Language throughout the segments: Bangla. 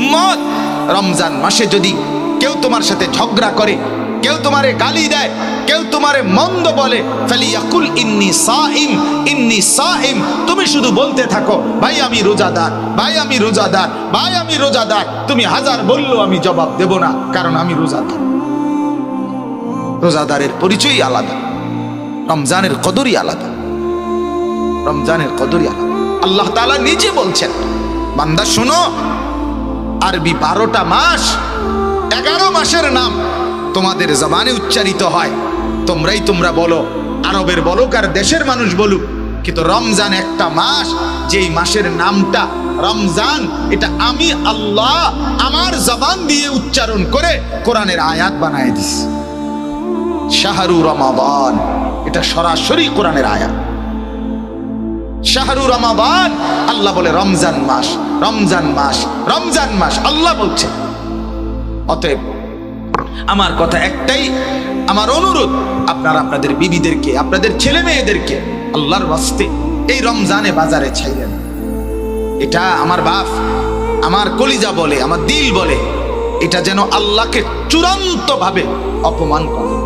উম্মত, রমজান মাসে যদি কেউ তোমার সাথে ঝগড়া করে, কেউ তোমারে গালি দেয়, কেউ তোমারে মন্দ বলে, ফালিয়াকুল ইন্নী সাইম, ইন্নী সাইম। তুমি শুধু বলতে থাকো, ভাই আমি রোজাদার, ভাই আমি রোজাদার, ভাই আমি রোজাদার। তুমি হাজার বললেও আমি জবাব দেব না, কারণ আমি রোজাদার। রোজাদারের পরিচয়ই আলাদা, রমজানের কদরই আলাদা, রমজানের কদরই আলাদা। আল্লাহ তাআলা নিজে বলছেন, বান্দা শোনো, আরবি 12টা মাস, 11 মাসের নাম তোমাদের জবানে উচ্চারিত হয়, তোমরা বলো, আরবের বলুক আর দেশের মানুষ বলুক, কিন্তু রমজান একটা মাস, যেই মাসের নামটা রমজান, এটা আমি আল্লাহ আমার জবান দিয়ে উচ্চারণ করে কোরআনের আয়াত বানায় দিছি। শাহরু রমাদান, এটা সরাসরি কোরআনের আয়াত। শাহরু রমাদান, আল্লাহ বলে রমজান মাস, রমজান মাস, রমজান মাস, আল্লাহ বলছে। অতএব আমার কথা একটাই, আমার অনুরোধ, আপনারা আপনাদের বিবিদেরকে, আপনাদের ছেলে মেয়েদেরকে আল্লাহর ওয়াস্তে এই রমজানে বাজারে ছাইলেন। এটা আমার বাপ, আমার কলিজা বলে, আমার দিল বলে, এটা যেন আল্লাহকে চূড়ান্ত ভাবে অপমান করে,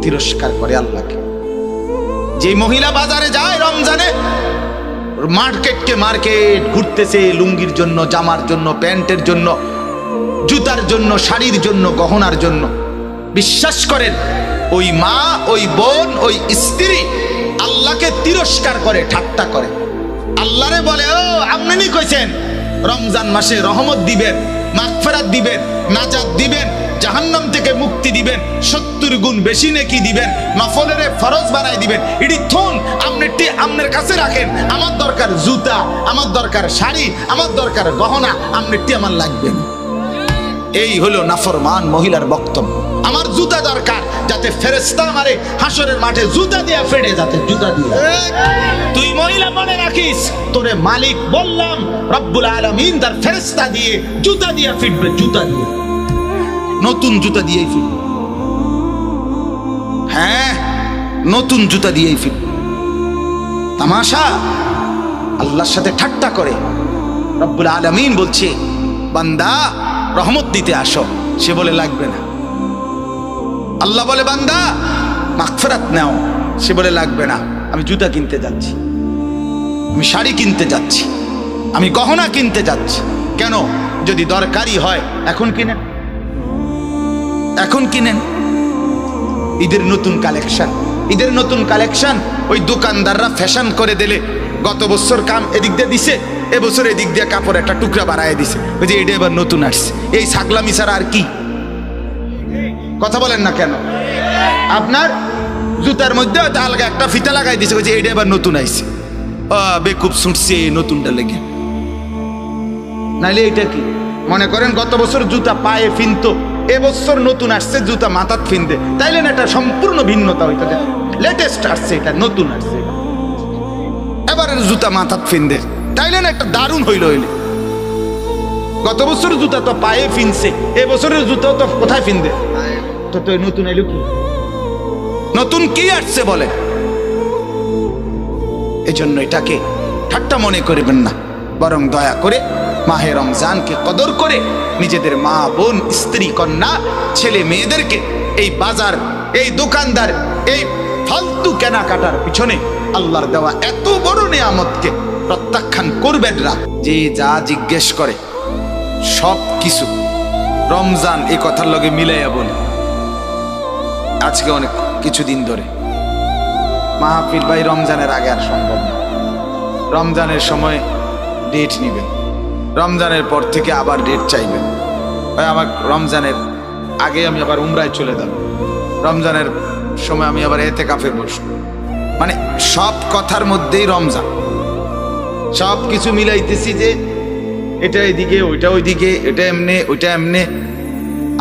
তিরস্কার করে আল্লাহকে। যে মহিলা বাজারে যায় রমজানে, মার্কেটকে মার্কেট ঘুরতেছে, লুঙ্গির জন্য, জামার জন্য, প্যান্টের জন্য, জুতার জন্য, শাড়ির জন্য, গহনার জন্য, বিশ্বাস করেন ওই মা, ওই বোন, ওই স্ত্রী আল্লাহকে তিরস্কার করে, ঠাট্টা করে। আল্লাহরে বলে, ও আপনি কইছেন রমজান মাসে রহমত দিবেন, মাগফিরাত দিবেন, নাজাত দিবেন, জাহান্নাম থেকে মুক্তি দিবেন, 70 গুণ বেশি নেকি দিবেন, নফলের ফরজ বানাই দিবেন। এটি থুন আপনি আপনার কাছে রাখেন। আমার দরকার জুতা, আমার দরকার শাড়ি, আমার দরকার গহনা, আপনি আমার লাগবে না। এই হলো নাফরমান মহিলার বক্তব্য। আমার জুতা দরকার, যাতে ফেরেশতা আমারে হাসরের মাঠে জুতা দিয়ে ফেড়ে, যাতে জুতা দিয়ে। তুই মহিলা মনে রাখিস, তোরে মালিক বললাম রব্বুল আলামিন তার ফেরেশতা দিয়ে জুতা দিয়ে ফিরবে, জুতা দিয়ে, নতুন জুতা দিয়েই ফিরবে। হ্যাঁ, নতুন জুতা দিয়েই ফিরবে। তামাশা, আল্লাহর সাথে ঠাট্টা করে। রব্বুল আলামিন বলছে, বান্দা রহমত দিতে আসো, সে বলে লাগবে না। আল্লাহ বলে, বান্দা মাগফিরাত নাও, সে বলে লাগবে না, আমি জুতা কিনতে যাচ্ছি, আমি শাড়ি কিনতে যাচ্ছি, আমি গহনা কিনতে যাচ্ছি। কেন? যদি দরকারি হয় এখন কিনেন, এখন কিনেন। ঈদের নতুন কালেকশন, ঈদের নতুন কালেকশন ওই দোকানদাররা ফ্যাশন করে দিলে, গত বছর কাম এদিক দিয়ে দিছে, এবছর এদিক দিয়ে কাপড় একটা টুকরা বাড়ায় দিছে, ওই যে এটা এবার নতুন আসছে। এই ছাগলামি ছাড়া আর কি? কথা বলেন না কেন? আপনার জুতার মধ্যে আলগা একটা ফিতা লাগাই দিছে, ওই যে এটা এবার নতুন আইছে, বেকুব ছুটছে নতুনটা লেগে। নাইলে এটা কি মনে করেন গত বছর জুতা পায়ে ফিনতো, এবছর নতুন আসছে জুতা মাথাত ফিনতে, তাইলে না এটা সম্পূর্ণ ভিন্নতা হইতো। লেটেস্ট আসছে, এটা নতুন আসছে, এবারে জুতা মাথাত ফিনতে, তাইলে না একটা দারুণ হইল। হইলে গত বছর জুতা তো পায়ে ফিনছে, এবছরের জুতা তো কোথায় ফিনবে? তো তো নতুন এলো কি? নতুন কি আসছে বলে? এজন্য এটাকে ঠাট্টা মনে করবেন না, বরং দয়া করে মাহে রমজানকে কদর করে নিজেদের মা, বোন, স্ত্রী, কন্যা, ছেলে মেয়েদেরকে এই বাজার, এই দোকানদার, এই ফালতু কেনাকাটার পিছনে আল্লাহর দেওয়া এত বড় নিয়ামতকে প্রত্যাখ্যান করবেন না। যে যা জিজ্ঞেস করে সব কিছু রমজান এই কথার লগে মিলাইয়া বলে। আজকে অনেক কিছুদিন ধরে মাহফিল ভাই রমজানের আগে আর সম্ভব না, রমজানের সময় ডেট নিবেন, রমজানের পর থেকে আবার ডেট চাইবেন। ভাই আমার রমজানের আগে আমি আবার উমরায় চলে যাব, রমজানের সময় আমি আবার এতেকাফে বসবো। মানে সব কথার মধ্যেই রমজান, সব কিছু মিলাইতেছি যে এটা এদিকে, ওইটা ওইদিকে, এটা এমনে, ওইটা এমনে।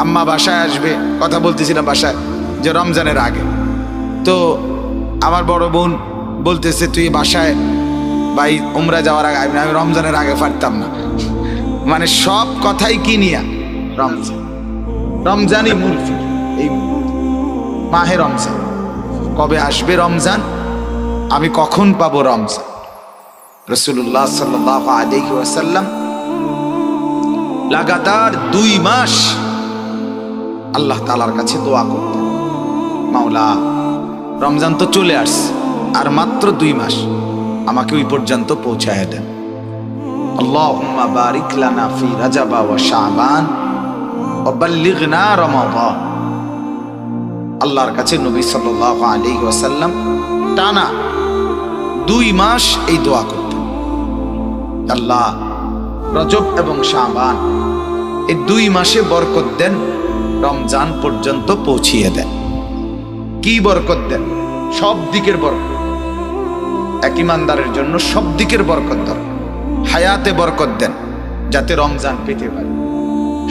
আম্মা বাসায় আসবে, কথা বলতেছিলাম বাসায় যে রমজানের আগে, তো আমার বড় বোন বলতেছে তুই বাসায় ভাই উমরা যাওয়ার আগে, আমি রমজানের আগে পারতাম না। মানে সব কথাই কি নিয়া রমজান, রমজানই মূল ফির। এই মাহে রমজান কবে আসবে, রমজান আমি কখন পাবো রমজান? রাসূলুল্লাহ সাল্লাল্লাহু আলাইহি ওয়াসাল্লাম লাগাতার 2 মাস আল্লাহ তাআলার কাছে দোয়া করতেন, মাওলা রমজান তো চলে আসছে, আর মাত্র 2 মাস, আমাকে ওই পর্যন্ত পৌঁছায় দেন। আল্লাহুম্মা বারিক লানা ফি রাজাবা ওয়া শাবান ওয়া বাল্লিগনা রমাদান। আল্লাহর কাছে নবী সাল্লাল্লাহু আলাইহি ওয়াসাল্লাম টানা 2 মাস এই দোয়া করতেন, আল্লাহ রজব এবং শাবান এই 2 মাসে বরকত দেন, রমজান পর্যন্ত পৌঁছিয়ে দেন। কি বরকত দেন? সব দিকের বরকত। এক ইমানদারের জন্য সব দিকের বরকত দরকার। হায়াতে বরকত দেন যাতে রমজান পেতে পারে,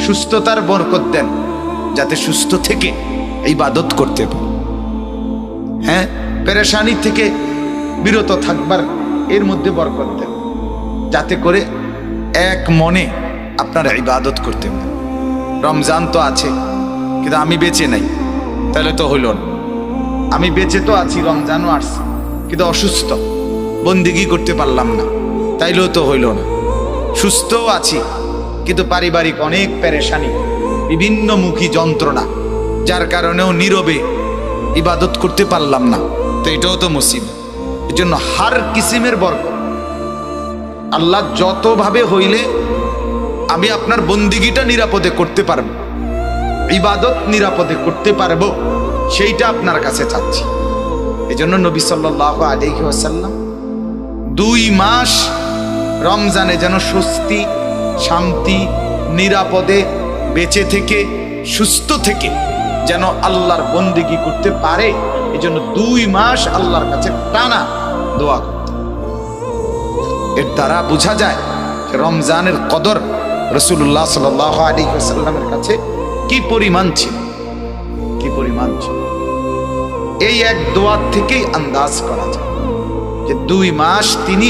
সুস্থতার বরকত দেন যাতে সুস্থ থেকে ইবাদত করতে পারে, হ্যাঁ, পেরেশানি থেকে বিরত থাকবার এর মধ্যে বরকত দেন যাতে করে এক মনে আপনারা ইবাদত করতে পারেন। রমজান তো আছে কিন্তু আমি বেঁচে নাই, তাহলে তো হইল না। আমি বেঁচে তো আছি, রমজানও আসছে কিন্তু অসুস্থ, বন্দিগি করতে পারলাম না, তাইলেও তো হইল না। সুস্থও আছি কিন্তু পারিবারিক অনেক পেরেশানি, বিভিন্ন মুখী যন্ত্রণা, যার কারণেও নীরবে ইবাদত করতে পারলাম না, তো এটাও তো মুসিবত। এই জন্য হার কিসিমের বরকত আল্লাহ যতভাবে হইলে আমি আপনার বন্দিগিটা নিরাপদে করতে পারবো, ইবাদত নিরাপদে করতে পারবো, সেইটা আপনার কাছে চাচ্ছি। এই জন্য নবী সাল্লাল্লাহু আলাইহি ওয়াসাল্লাম 2 মাস রমজানে যেন স্বস্তি, শান্তি, নিরাপদে বেঁচে থেকে সুস্থ থেকে যেন আল্লাহর বন্দেগী করতে পারে, এই জন্য 2 মাস আল্লাহর কাছে টানা দোয়া করতে। এর দ্বারা বোঝা যায় যে রমজানের কদর রাসূলুল্লাহ সাল্লাল্লাহু আলাইহি ওয়াসাল্লামের কাছে কি পরিমাণ ছিল, কি পরিমাণ ছিল। এই এক দোয়া থেকেই আন্দাজ করা যায় যে 2 মাস তিনি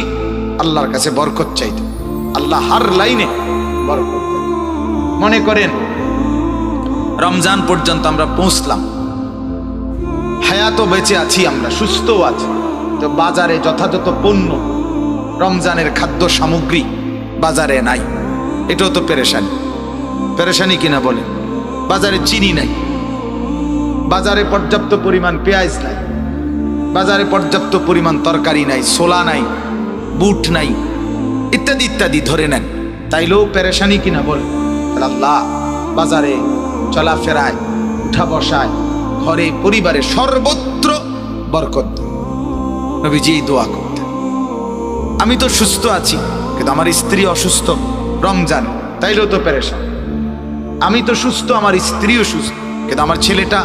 আল্লাহর কাছে বরকত চাইতেন। আল্লাহ হার লাইনে বরকত দেন। মনে করেন রমজান পর্যন্ত আমরা পৌঁছলাম, হায়াতও বেঁচে আছি, আমরা সুস্থও আছি, তো বাজারে যথাযথ পণ্য, রমজানের খাদ্য সামগ্রী বাজারে নাই, এটাও তো পেরেশানি। পেরেশানি কিনা বলে, বাজারে চিনি নাই, বাজারে পর্যাপ্ত পরিমাণ পেঁয়াজ নাই, বাজারে পর্যাপ্ত পরিমাণ তরকারি নাই, ছোলা নাই, বুট নাই, ইত্যাদি ইত্যাদি ধরে নেন, তাইলেও পেরেশানি কিনা বলে। আল্লাহ বাজারে চলাফেরায়, উঠা বসায়, ঘরে পরিবারে সর্বত্র বরকত দেন। নবীজি এই দোয়া করতেন। আমি তো সুস্থ আছি কিন্তু আমার স্ত্রী অসুস্থ রমজান, তাইলেও তো পেরেশান। আমি তো সুস্থ, আমার স্ত্রীও সুস্থ, কিন্তু আমার ছেলেটা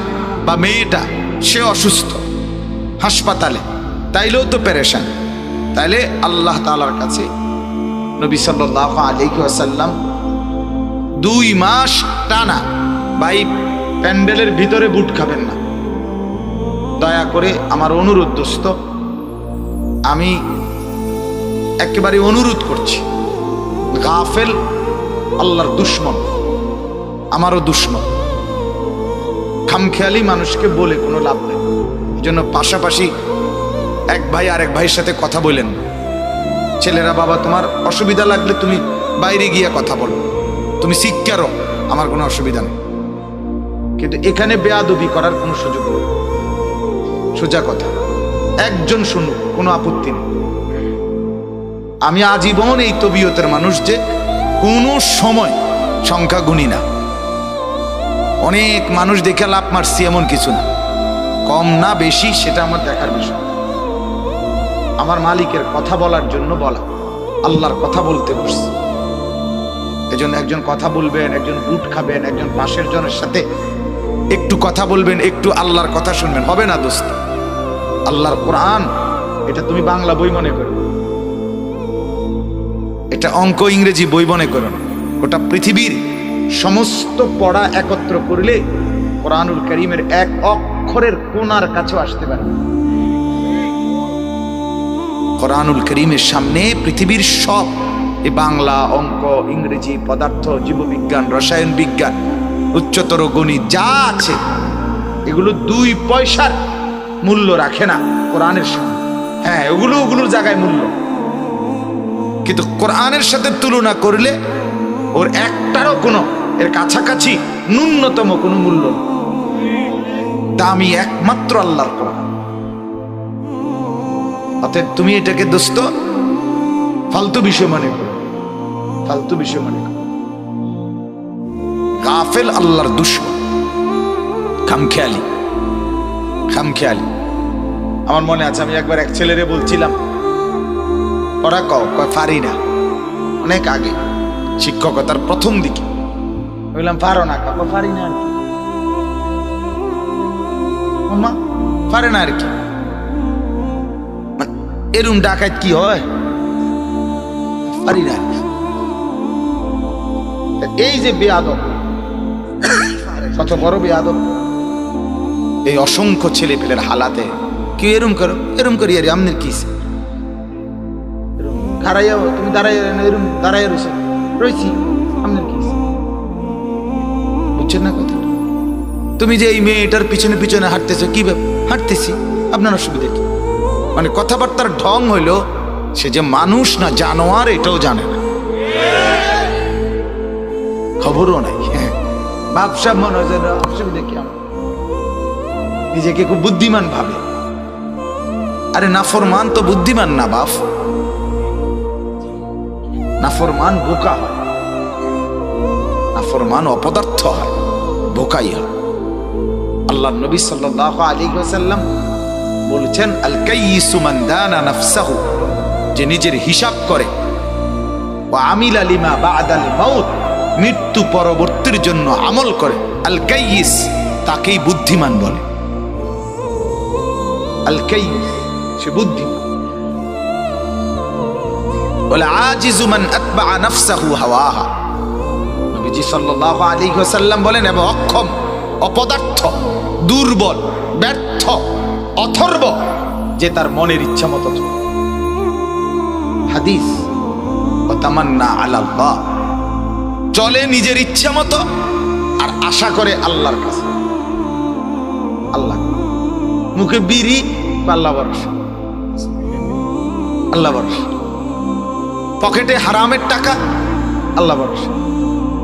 বা মেয়েটা সে অসুস্থ হাসপাতালে, তাইলেও তো পেরেশান। তাইলে আল্লাহ তাআলার কাছে নবী সাল্লাল্লাহু আলাইহি ওয়াসাল্লাম 2 মাস টানা, ভাই প্যান্ডেলের ভিতরে বুট খাবেন না, দয়া করে আমার অনুরোধ দোস্ত, আমি একেবারে অনুরোধ করছি। গাফেল আল্লাহর দুশ্মন, আমারও দুশ্মন। খামখেয়ালি মানুষকে বলে কোনো লাভ নেই। এই জন্য পাশাপাশি এক ভাই আরেক ভাইয়ের সাথে কথা বলেন। ছেলেরা, বাবা তোমার অসুবিধা লাগলে তুমি বাইরে গিয়ে কথা বলো, তুমি শিক্ষারও, আমার কোনো অসুবিধা নেই, কিন্তু এখানে বেয়াদবি করার কোনো সুযোগ নেই। সোজা কথা, একজন শুনুক, কোনো আপত্তি নেই। আমি আজীবন এই তবিয়তের মানুষ যে কোনো সময় সংখ্যা গুনি না। অনেক মানুষ দেখে লাভ মারছি এমন কিছু না, কম না বেশি সেটা আমার দেখার বিষয়। আমার মালিকের কথা বলার জন্য বলা, আল্লাহর কথা বলতে বসছি। এজন্য একজন কথা বলবেন, একজন বুট খাবেন, একজন পাশের জনের সাথে একটু কথা বলবেন, একটু আল্লাহর কথা শুনবেন, হবে না দোস্ত। আল্লাহর কোরআন এটা তুমি বাংলা বই মনে করো, এটা অঙ্ক ইংরেজি বই মনে করো না, ওটা পৃথিবীর সমস্ত পড়া একত্র করলে কোরআনুল কারীমের এক অক্ষরের কোণার কাছেও আসতে পারে। কোরআনুল কারীমের সামনে পৃথিবীর সব, এই বাংলা, অঙ্ক, ইংরেজি, পদার্থ, জীববিজ্ঞান, রসায়ন বিজ্ঞান, উচ্চতর গণিত যা আছে, এগুলো 2 পয়সার মূল্য রাখে না কোরআনের সামনে। হ্যাঁ, ওগুলোর জায়গায় মূল্য, কিন্তু কোরআনের সাথে তুলনা করলে ওর একটারও কোনো এর কাছাকাছি ন্যূনতম কোনো মূল্য নেই। দামি একমাত্র আল্লাহর কোরআন। অতএব তুমি এটাকে দোস্ত ফালতু বিষয় মনে করো, ফালতু বিষয় মনে করো। গাফেল আল্লাহর দুশমন, খামখেয়ালি, খামখেয়ালি। আমার মনে আছে আমি একবার এক ছেলেরে বলছিলাম, ওরা কয় পারি না, অনেক আগে শিক্ষকতার প্রথম দিকে বললাম পারো না, কাকা পারি না আর কি, পারে না আর কি। এরম ডাকাত কি হয়, পারি না। এই যে বেয়াদব, কত বড় বেয়াদব, এই অসংখ্য ছেলে পেলের হালাতে কি এরম করো, এরম করি আরে আমনের কি খারাইয়া তুমি দাঁড়াইয়া এরম দাঁড়াইয়া রয়েছি আমনের কি বুঝছেন না কথা? তুমি যে এই মেয়েটার পিছনে পিছনে হাঁটতেছো, কি হাঁটতেছি, আপনার অসুবিধা কি? মানে কথাবার্তার ঢং হইলো সে যে মানুষ না জানোয়ার এটাও জানে না, খবরও নাই। হ্যাঁ, ভাবসাব মনে হয় অসুবিধা কি, আমার নিজেকে খুব বুদ্ধিমান ভাবে। আরে নাফরমান তো বুদ্ধিমান না বাপ, নাফরমান বোকা হয়, নাফরমান অপদার্থ হয়, বোকাই হয়। আল্লাহ নবী সাল্লাল্লাহু আলাইহি ওয়াসাল্লাম বলেছেন, আল কাইয়িসু মান দানা নাফসাহু, যে নিজের হিসাব করে, ওয়া আমিলা লিমা বা'দাল মাউত, মৃত্যু পরবর্তীর জন্য আমল করে, আল কাইয়িস, তাকেই বুদ্ধিমান বলে। আল কাইয়িস, সে বুদ্ধিমান। ওয়াল আজিজু মান আতবা নাফসাহু হাওয়াহা, নবীজি সাল্লাল্লাহু আলাইহি ওয়াসাল্লাম বলেন, এবং অক্ষম, অপদার্থ, দুর্বল, ব্যর্থ, অথর্ব, যে তার মনের ইচ্ছা মতো চলে। হাদিস, ওয়া তামান্না আলাল্লাহ, চলে নিজের ইচ্ছা মতো আর আশা করে আল্লাহর কাছে। আল্লাহ, মুখে বিড়ি, আল্লাহ ভরসা, আল্লাহ ভরসা, পকেটে হারামের টাকা, আল্লাহ ভরসা,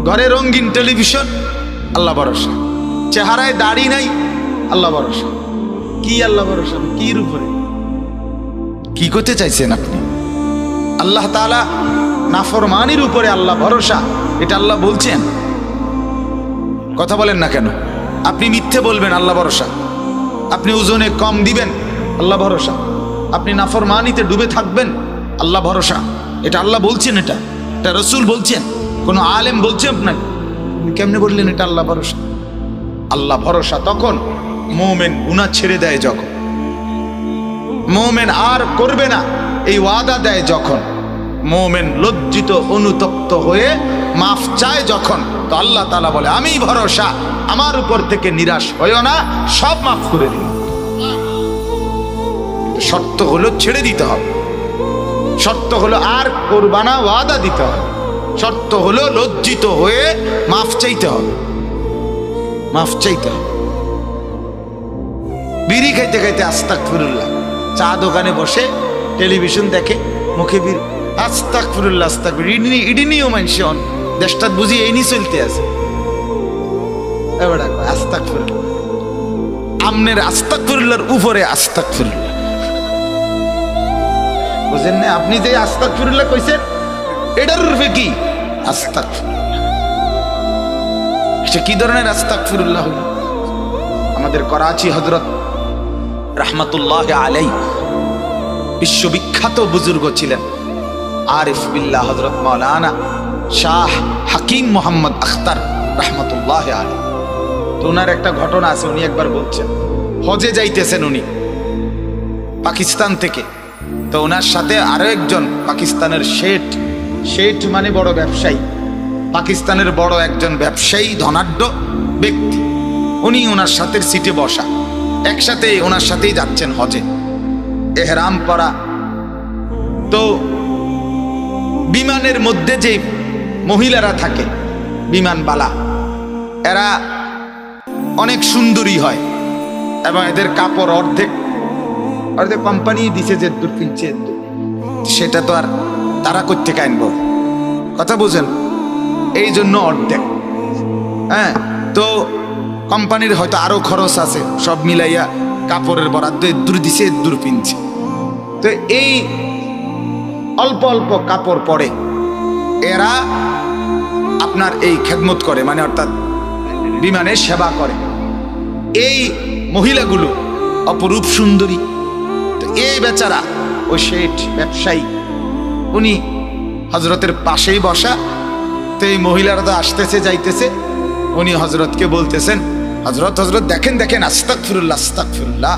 ঘরে রঙিন টেলিভিশন, আল্লাহ ভরসা, চেহারায় দাড়ি নাই, আল্লাহ ভরসা। কি আল্লাহ ভরসা, কি উপরে কি করতে চাইছেন আপনি? আল্লাহ তাআলা নাফরমানির উপরে আল্লাহ ভরসা, এটা আল্লাহ বলছেন। কথা বলেন না কেন? আপনি মিথ্যে বলবেন, আল্লাহ ভরসা। আপনি ওজনে কম দিবেন, আল্লাহ ভরসা। আপনি নাফরমানিতে ডুবে থাকবেন, আল্লাহ ভরসা। এটা আল্লাহ বলছেন, এটা রাসূল বলছেন, কোন আলেম বলছে আপনাকে? কেমনে বললেন এটা আল্লাহ ভরসা? আল্লাহ ভরসা তখন মুমিন গুনাহ ছেড়ে দেয় যখন, মুমিন আর করবে না এই ওয়াদা দেয় যখন, মুমিন লজ্জিত অনুতপ্ত হয়ে মাফ চায় যখন, তো আল্লাহ তাআলা বলে, আমি ভরসা, আমার উপর থেকে নিরাশ হইও না, সব মাফ করে দিন। শর্ত হলো ছেড়ে দিতে হবে, শর্ত হলো আর করবা না, ওয়াদা দিতে হবে, শর্ত হলো লজ্জিত হয়ে মাফ চাইতে হবে, মাফ চাইতে হবে। বিড়ি খাইতে খাইতে আস্তাগফিরুল্লাহ, চা দোকানে বসে টেলিভিশন দেখে, মুখে বিড়ি, আস্তাগফিরুল্লাহ, আস্তাগফিরুল্লাহ, ইডি নিও মানছে অন দেশটা বুঝি এই নি চলতে আছে। এবার আস্তাগফিরুল্লাহ, আমনের আস্তাগফিরুল্লাহর উপরে আস্তাগফিরুল্লাহ, বুঝেন না? আপনি যে আস্তাগফিরুল্লাহ কইছেন, এটার রূপে কি আস্তাগফিরুল্লাহ? এটা কি ধরনের আস্তাগফিরুল্লাহ হলো? আমাদের করাচি হযরত রাহমাতুল্লাহ আলাইহি, বিশ্ববিখ্যাত বুজুর্গ ছিলেন, আরিফ বিল্লাহ হযরত মাওলানা শাহ হাকিম মোহাম্মদ আখতার রাহমাতুল্লাহ আলাইহি। তো ওনার একটা ঘটনা আছে, উনি একবার বলছেন, হজে যাইতেছেন উনি পাকিস্তান থেকে। তো ওনার সাথে আরো একজন পাকিস্তানের শেঠ মানে বড় ব্যবসায়ী, পাকিস্তানের বড় একজন ব্যবসায়ী, ধনাঢ্য ব্যক্তি, উনি ওনার সাথে সিটে বসা, একসাথে ওনার সাথেই যাচ্ছেন হজে, এহরাম পরা। তো বিমানের মধ্যে যে মহিলারা থাকে, বিমানবালা, এরা অনেক সুন্দরী হয় এবং এদের কাপড় অর্ধেক কোম্পানি দিছে, যে দূর কিনছে, সেটা তো আর তারা করতে আনবো, কথা বুঝেন? এই জন্য অর্ধেক। হ্যাঁ, তো কোম্পানির হয়তো আরো খরচ আছে, সব মিলাইয়া কাপড়ের বরাদ্দ দূর দিছে, দূর পিনছে। তো এই অল্প অল্প কাপড় পরে এরা আপনার এই খেদমত করে, মানে অর্থাৎ বিমানের সেবা করে। এই মহিলাগুলো অপরূপ সুন্দরী। তো এই বেচারা ওই শেঠ ব্যবসায়ী, উনি হজরতের পাশেই বসা। তো এই মহিলারা তো আসতেছে যাইতেছে, উনি হজরতকে বলতেছেন, হজরত হজরত দেখেন দেখেন, আস্তাগফিরুল্লাহ আস্তাগফিরুল্লাহ,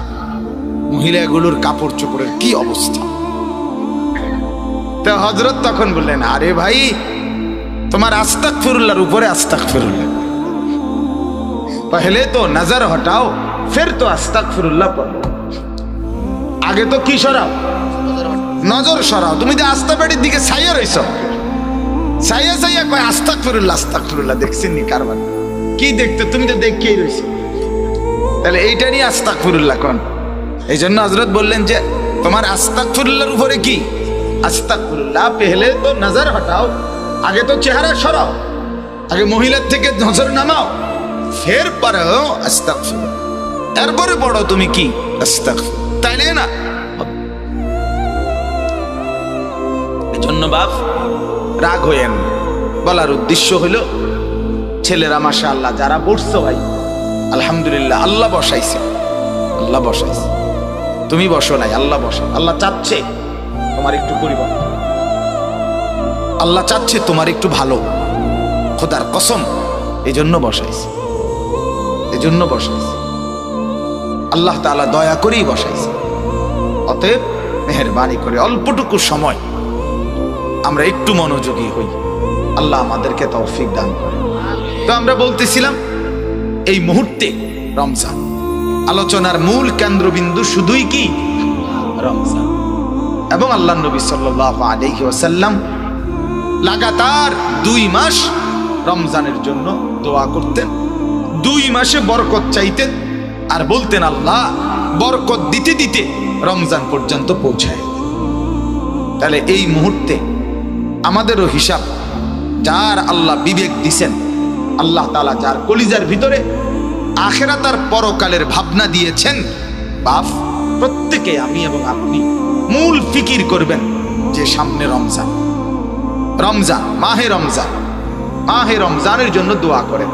মহিলাগুলোর কাপড় চোপড়ের কি অবস্থা। তো হজরত তখন বললেন, আরে ভাই, তোমার আস্তাগফিরুল্লাহর উপরে আস্তাগফিরুল্লাহ, পহলে তো নজর হটাও ফির তো আস্তাগফিরুল্লাহ পড়ো। আগে তো কি সরাও? নজর সরাও। তুমি যে আস্তা বাড়ির দিকে ছাইয়া রইছ, ছাইয়া ছাইয়া কয় আস্তাগফিরুল্লাহ আস্তাগফিরুল্লাহ। দেখছেন নি কারবার কি দেখতে? তুমি তো দেখেই রইছ, তাহলে এইটা নিয়ে আস্তাগফিরুল্লাহ কোন? এই জন্য হযরত বললেন যে তোমার আস্তাগফিরুল্লাহর উপরে কি? আস্তাগফিরুল্লাহ পেহলে তো নজর হটাও, আগে তো চেহারা সরাও, আগে মহিলার থেকে নজর নামাও, ফের পড়ো আস্তাগফিরুল্লাহ, এরপরে পড়ো তুমি কি আস্তাগফিরুল্লাহ, তাইলে না? এজন্য বাপ রাগ হইয়েন। বলার উদ্দেশ্য হলো, ছেলেরা মাশাআল্লাহ যারা পড়ছো ভাই, আলহামদুলিল্লাহ, আল্লাহ বসাইছে, আল্লাহ বসাইছে, তুমি বসো নাই, আল্লাহ বসে। আল্লাহ চাচ্ছে তোমার একটু পরিবর্তন, আল্লাহ চাচ্ছে তোমার একটু ভালো, খোদার কসম, এই জন্য বসাইছে, এই জন্য বসাইছে। আল্লাহ তাআলা দয়া করেই বসাইছে। অতএব মেহেরবানি করে অল্পটুকু সময় আমরা একটু মনোযোগী হই, আল্লাহ আমাদেরকে তৌফিক দান করে। তো আমরা বলতেছিলাম এই মুহূর্তে রমজান, আলোচনার মূল কেন্দ্রবিন্দু শুধুই কি? রমজান। এবং আল্লাহ নবী সাল্লাল্লাহু আলাইহি ওয়াসাল্লাম লাগাতার 2 মাস রমজানের জন্য দোয়া করতেন, 2 মাসে বরকত চাইতেন, আর বলতেন আল্লাহ বরকত দিতে দিতে রমজান পর্যন্ত পৌঁছায়। তাহলে এই মুহূর্তে আমাদেরও হিসাব, যার আল্লাহ বিবেক দিছেন, আল্লাহ তাআলা যার কলিজার ভিতরে আখিরাত আর পরকালের ভাবনা দিয়েছেন, বাপ প্রত্যেকে, আমি এবং আপনি মূল ফিকির করবেন যে সামনে রমজান, রমজান, মাহে রমজান, মাহে রমজানের জন্য দোয়া করেন,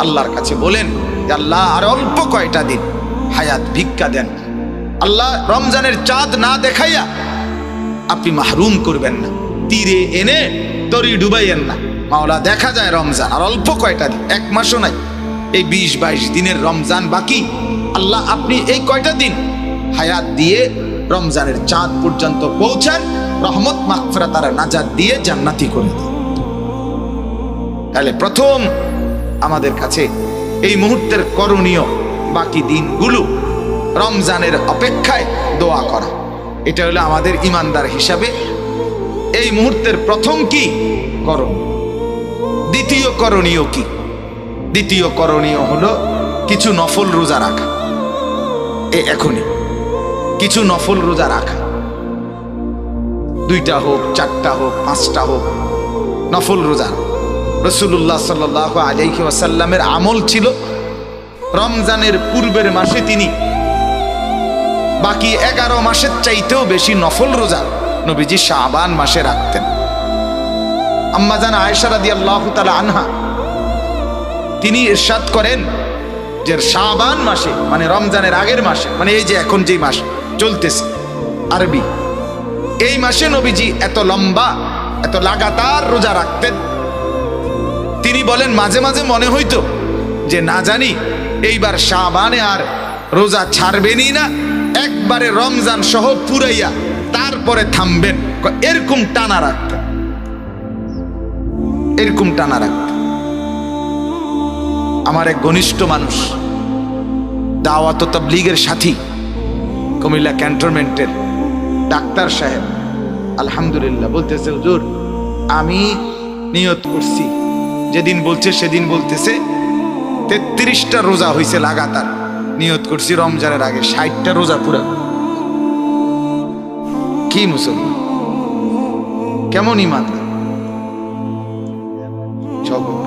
আল্লাহর কাছে বলেন যে আল্লাহ আর অল্প কয়টা দিন হায়াত ভিক্ষা দেন, আল্লাহ রমজানের চাঁদ না দেখাইয়া আপনি মাহরুম করবেন না, তীরে এনে তরি ডুবাইয়েন না। মাওলা দেখা যায় রমজান আর অল্প কয়টা দিন, 1 মাসও নাই, এই 20-22 দিনের রমজান বাকি, আল্লাহ আপনি এই কয়টা দিন হায়াত দিয়ে রমজানের চাঁদ পর্যন্ত পৌঁছান, রহমত মাগফিরাত আর নাজাত দিয়ে জান্নাতি করে দেন। তাহলে প্রথম আমাদের কাছে এই মুহূর্তের করণীয়, বাকি দিনগুলো রমজানের অপেক্ষায় দোয়া করা, এটা হলো আমাদের ইমানদার হিসাবে এই মুহূর্তের প্রথম কি করণীয়। দ্বিতীয় করণীয় কি? দ্বিতীয় করণীয় হলো কিছু নফল রোজা রাখা। এখনই কিছু নফল রোজা রাখা, 2টা হোক, 4টা হোক, 5টা হোক, নফল রোজা। রাসূলুল্লাহ সাল্লাল্লাহু আলাইহি ওয়াসাল্লামের আমল ছিল রমজানের পূর্বের মাসে তিনি বাকি 11 মাসের চাইতেও বেশি নফল রোজা নবীজি শাবান মাসে রাখতেন। আম্মা জান আয়েশা রাদিয়াল্লাহু তাআলা আনহা তিনি ইরশাদ করেন যে শাবান মাসে, মানে রমজানের আগের মাসে, মানে এই যে এখন যে মাস চলতেছে আরবি, এই মাসে নবীজি এত লম্বা, এত লাগাতার রোজা রাখতেন। তিনি বলেন মাঝে মাঝে মনে হইতো যে না জানি এইবার শাবানে আর রোজা ছাড়বেনই না, একবারে রমজান সহ পুরাইয়া তারপরে থামবেন, এরকম টানা রাখতেন, এরকম টানা রাখতেন। আমার এক ঘনিষ্ঠ মানুষ, দাওয়াত ও তাবলীগের সাথী, কুমিল্লা ক্যান্টনমেন্টের ডাক্তার সাহেব, আলহামদুলিল্লাহ, বলতেছে হুজুর আমি নিয়ত করছি, যেদিন বলছে সেদিন বলতেছে 33টা রোজা হয়েছে লাগাতার, নিয়ত করছি রমজানের আগে 60টা রোজা পুরা। কি মুসলমান, কেমন ইমান, জগৎ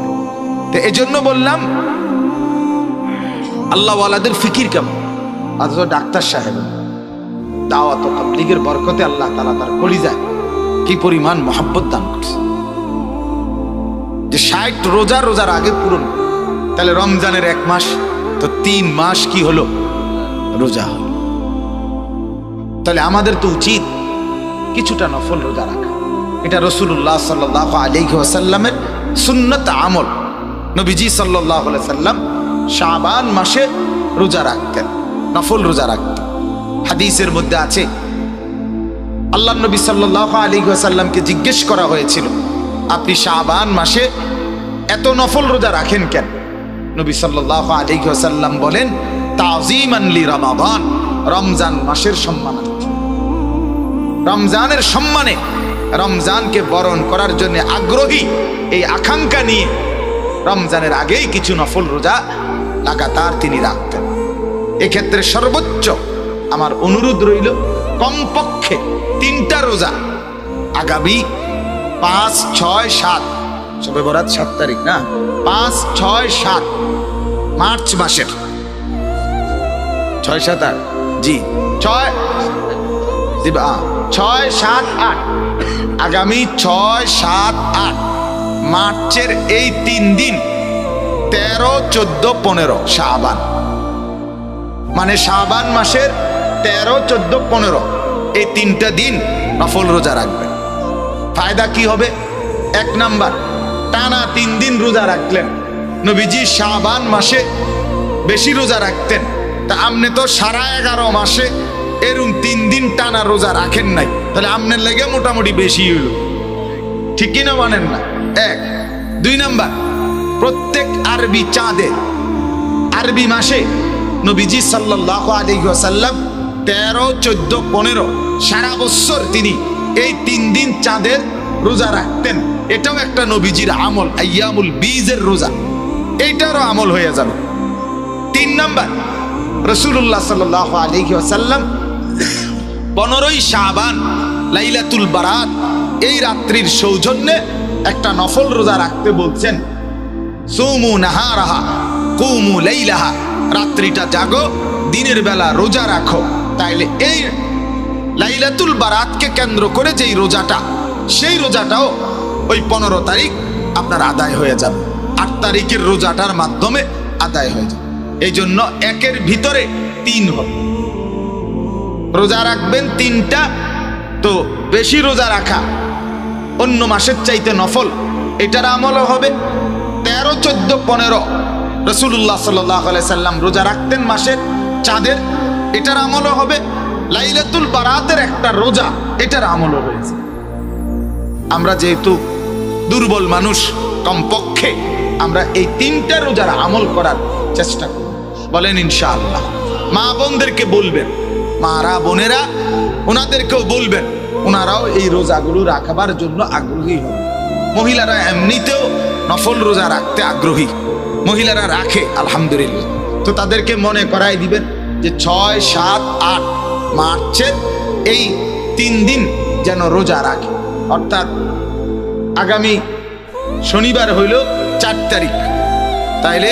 তো এজন্য বললাম আল্লাহওয়ালাদের ফিকির কেমন, অথচ ডাক্তার সাহেব দাওয়াত ও তাবলীগের বরকতে আল্লাহ তাআলা তার কলিজায় কি পরিমাণ মহব্বত দান করছে যে 60 রোজার আগে পূরণ। তাহলে রমজানের 1 মাস তো 3 মাস কি হলো, রোজা হলো। তাহলে আমাদের তো উচিত কিছুটা নফল রোজা রাখা। এটা রাসূলুল্লাহ সাল্লাল্লাহু আলাইহি ওয়াসাল্লামের সুন্নত আমল। নবীজি সাল্লাল্লাহু আলাইহি সাল্লাম শাবান মাসে রোজা রাখতেন, নফল রোজা রাখতেন। হাদিসের মধ্যে আছে আল্লাহর নবী সাল্লাল্লাহু আলাইহি ওয়াসাল্লামকে জিজ্ঞেস করা হয়েছিল, আপনি শাবান মাসে এত নফল রোজা রাখেন কেন? নবী সাল্লাল্লাহু আলাইহি ওয়াসাল্লাম বলেন, তাযীমান লি রমাদান, রমজান মাসের সম্মানার্থে, রমজানের সম্মানে, রমজানকে বরণ করার জন্য আগ্রহী, এই আকাঙ্ক্ষা নিয়ে রমজানের আগেই কিছু নফল রোজা লাগাতার তিনি রাখতেন। এক্ষেত্রে সর্বোচ্চ আমার অনুরোধ রইল কমপক্ষে 3টা রোজা আগামী 5, 6, 7, শবে বরাত 7 তারিখ না, 5, 6, 7 মার্চ মাসের 6, 7, 8 জি 6, 7, 8 আগামী 6, 7, 8 মার্চের এই 3 দিন 13, 14, 15 শাবান, মানে শাবান মাসের 13, 14, 15 এই 3টা দিন নফল রোজা রাখবেন। ফায়দা কি হবে? 1 নাম্বার, টানা 3 দিন রোজা রাখলেন। নবীজি শাবান মাসে বেশি রোজা রাখতেন, তা আপনি তো সারা 11 মাসে এরকম 3 দিন টানা রোজা রাখেন নাই, তাহলে আপনার লেগে মোটামুটি বেশি হইল, ঠিক কিনা মানেন না? 1, 2 নাম্বার, প্রত্যেক আরবি চাঁদে, আরবি মাসে নবীজি সাল্লাল্লাহু আলাইহি ওয়াসাল্লাম 13, 14, 15 সারা বছর তিনি এই 3 দিন চাঁদের রোজা রাখতেন। এটাও একটা নবীজির আমল, আইয়ামুল বীজের রোজা, এইটারও আমল হয়ে যাবে। 3 নাম্বার, রাসূলুল্লাহ সাল্লাল্লাহু আলাইহি ওয়াসাল্লাম 15ই শাবান লাইলাতুল বারাত এই রাত্রির সৌজন্যে একটা নফল রোজা রাখতে বলছেন। সুমু নাহারাহা কুমু লাইলাহা, রাত্রিটা জাগো, দিনের বেলা রোজা রাখো। তাইলে এই লাইলাতুল বারাতকে কেন্দ্র করে যেই রোজাটা, সেই রোজাটাও ওই 15 তারিখ আপনার আদায় হয়ে যাবে, 8 তারিখের রোজাটার মাধ্যমে আদায় হয়ে যাবে। এই জন্য 1-এর ভিতরে 3 হবে, রোজা রাখবেন 3টা। তো বেশি রোজা রাখা অন্য মাসের চাইতে নফল, এটার আমলও হবে। 13, 14, 15 রাসূলুল্লাহ সাল্লাল্লাহু আলাইহি সাল্লাম রোজা রাখতেন মাসের চাঁদের, এটার আমলও হবে। লাইলাতুল বারাতের একটা রোজা, এটার আমলও হয়েছে। আমরা যেহেতু দুর্বল মানুষ, কমপক্ষে আমরা এই 3টা রোজার আমল করার চেষ্টা করব, বলেন ইনশাআল্লাহ। মা বোনদেরকে বলবেন, মারা বোনেরা ওনাদেরকেও বলবেন, ওনারাও এই রোজাগুলো রাখবার জন্য আগ্রহী হবে। মহিলারা এমনিতেও নফল রোজা রাখতে আগ্রহী, মহিলারা রাখে আলহামদুলিল্লাহ। তো তাদেরকে মনে করাই দিবেন যে 6, 7, 8 মার্চের এই 3 দিন যেন রোজা রাখে। অর্থাৎ আগামী শনিবার হইল 4 তারিখ, তাইলে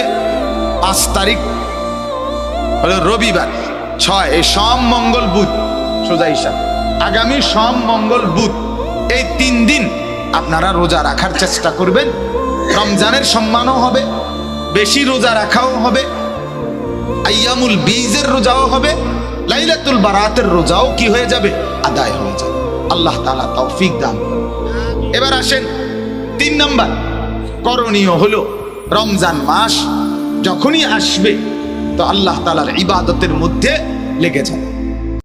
5 তারিখ হলো রবিবার, 6 এই সোম মঙ্গল বুধ, সোজা হিসাব আগামী সোম মঙ্গল বুধ এই 3 দিন আপনারা রোজা রাখার চেষ্টা করবেন। রমজানের সম্মানও হবে, বেশি রোজা রাখাও হবে, আইয়ামুল বীজের রোজাও হবে, লাইলাতুল বারাতের রোজাও কি হয়ে যাবে, আদায় হয়ে যাবে। আল্লাহ তাআলা তৌফিক দান। এবার আসেন 3 নাম্বার করণীয় হলো, রমজান মাস যখনই আসবে তো আল্লাহ তাআলার ইবাদতের মধ্যে লেগে যান।